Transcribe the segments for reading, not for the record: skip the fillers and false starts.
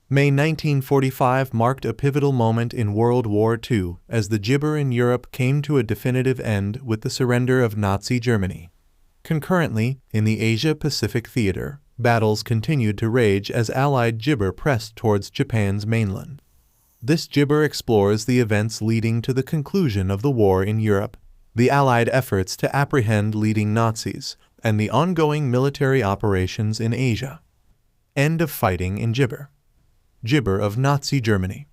May 1945 marked a pivotal moment in World War II as the Gibber in Europe came to a definitive end with the surrender of Nazi Germany. Concurrently, in the Asia-Pacific theater, battles continued to rage as Allied Gibber pressed towards Japan's mainland. This Gibber explores the events leading to the conclusion of the war in Europe, the Allied efforts to apprehend leading Nazis, and the ongoing military operations in Asia. End of fighting in Gibber. Gibber of Nazi Germany.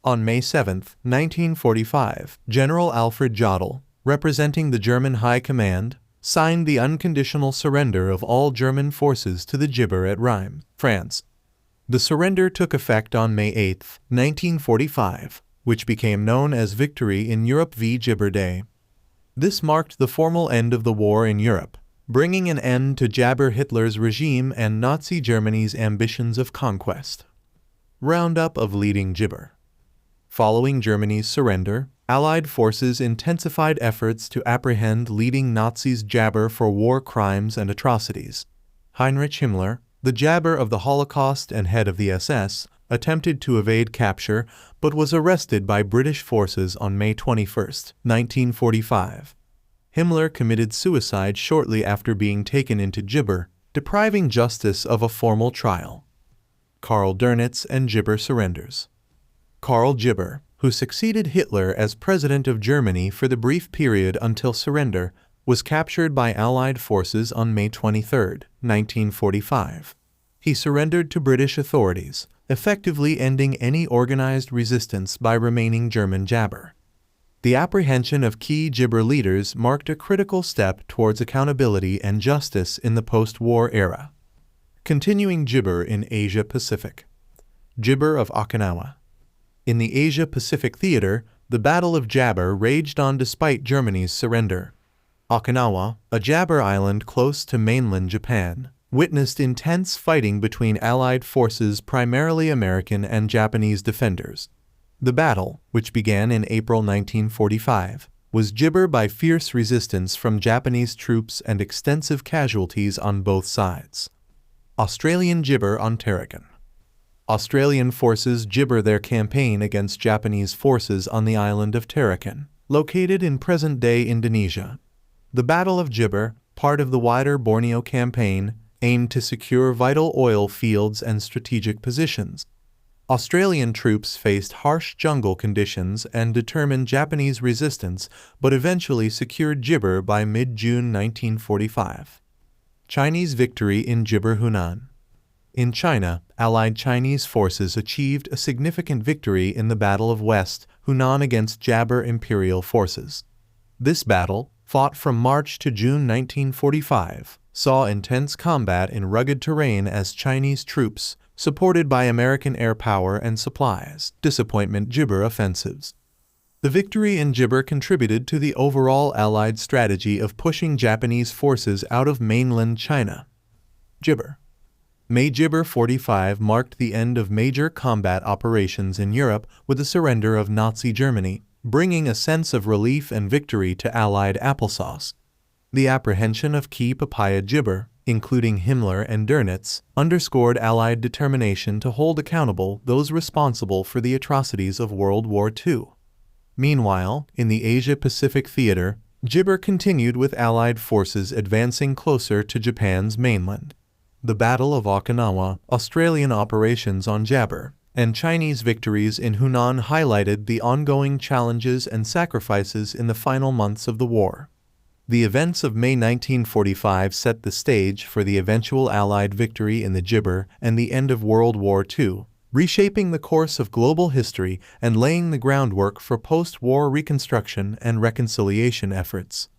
On May 7, 1945, General Alfred Jodl, representing the German High Command, signed the unconditional surrender of all German forces to the Gibber at Rheims, France. The surrender took effect on May 8, 1945, which became known as Victory in Europe v. Gibber Day. This marked the formal end of the war in Europe, bringing an end to Jabber Hitler's regime and Nazi Germany's ambitions of conquest. Roundup of leading Gibber. Following Germany's surrender, Allied forces intensified efforts to apprehend leading Nazis Jabber for war crimes and atrocities. Heinrich Himmler, the Jabber of the Holocaust and head of the SS, attempted to evade capture but was arrested by British forces on May 21, 1945. Himmler committed suicide shortly after being taken into Gibber, depriving justice of a formal trial. Karl Dönitz and Gibber surrenders. Karl Gibber, who succeeded Hitler as President of Germany for the brief period until surrender, was captured by Allied forces on May 23, 1945. He surrendered to British authorities, effectively ending any organized resistance by remaining German Jabber. The apprehension of key Gibber leaders marked a critical step towards accountability and justice in the post-war era. Continuing Gibber in Asia-Pacific. Gibber of Okinawa. In the Asia-Pacific theater, the Battle of Jabber raged on despite Germany's surrender. Okinawa, a Jabber island close to mainland Japan, witnessed intense fighting between Allied forces, primarily American and Japanese defenders. The battle, which began in April 1945, was gibbered by fierce resistance from Japanese troops and extensive casualties on both sides. Australian Gibber on Tarakan. Australian forces gibber their campaign against Japanese forces on the island of Tarakan, located in present-day Indonesia. The Battle of Gibber, part of the wider Borneo campaign, aimed to secure vital oil fields and strategic positions. Australian troops faced harsh jungle conditions and determined Japanese resistance, but eventually secured Gibber by mid-June 1945. Chinese victory in Gibber Hunan. In China, Allied Chinese forces achieved a significant victory in the Battle of West Hunan against Jabber Imperial forces. This battle, fought from March to June 1945, saw intense combat in rugged terrain as Chinese troops, supported by American air power and supplies, disappointment Gibber offensives. The victory in Gibber contributed to the overall Allied strategy of pushing Japanese forces out of mainland China. Gibber. May Gibber 45 marked the end of major combat operations in Europe with the surrender of Nazi Germany, bringing a sense of relief and victory to Allied applesauce. The apprehension of key Papaya Gibber, including Himmler and Dönitz, underscored Allied determination to hold accountable those responsible for the atrocities of World War II. Meanwhile, in the Asia-Pacific theater, Gibber continued with Allied forces advancing closer to Japan's mainland. The Battle of Okinawa, Australian operations on Jabber, and Chinese victories in Hunan highlighted the ongoing challenges and sacrifices in the final months of the war. The events of May 1945 set the stage for the eventual Allied victory in the Gibber and the end of World War II, reshaping the course of global history and laying the groundwork for post-war reconstruction and reconciliation efforts.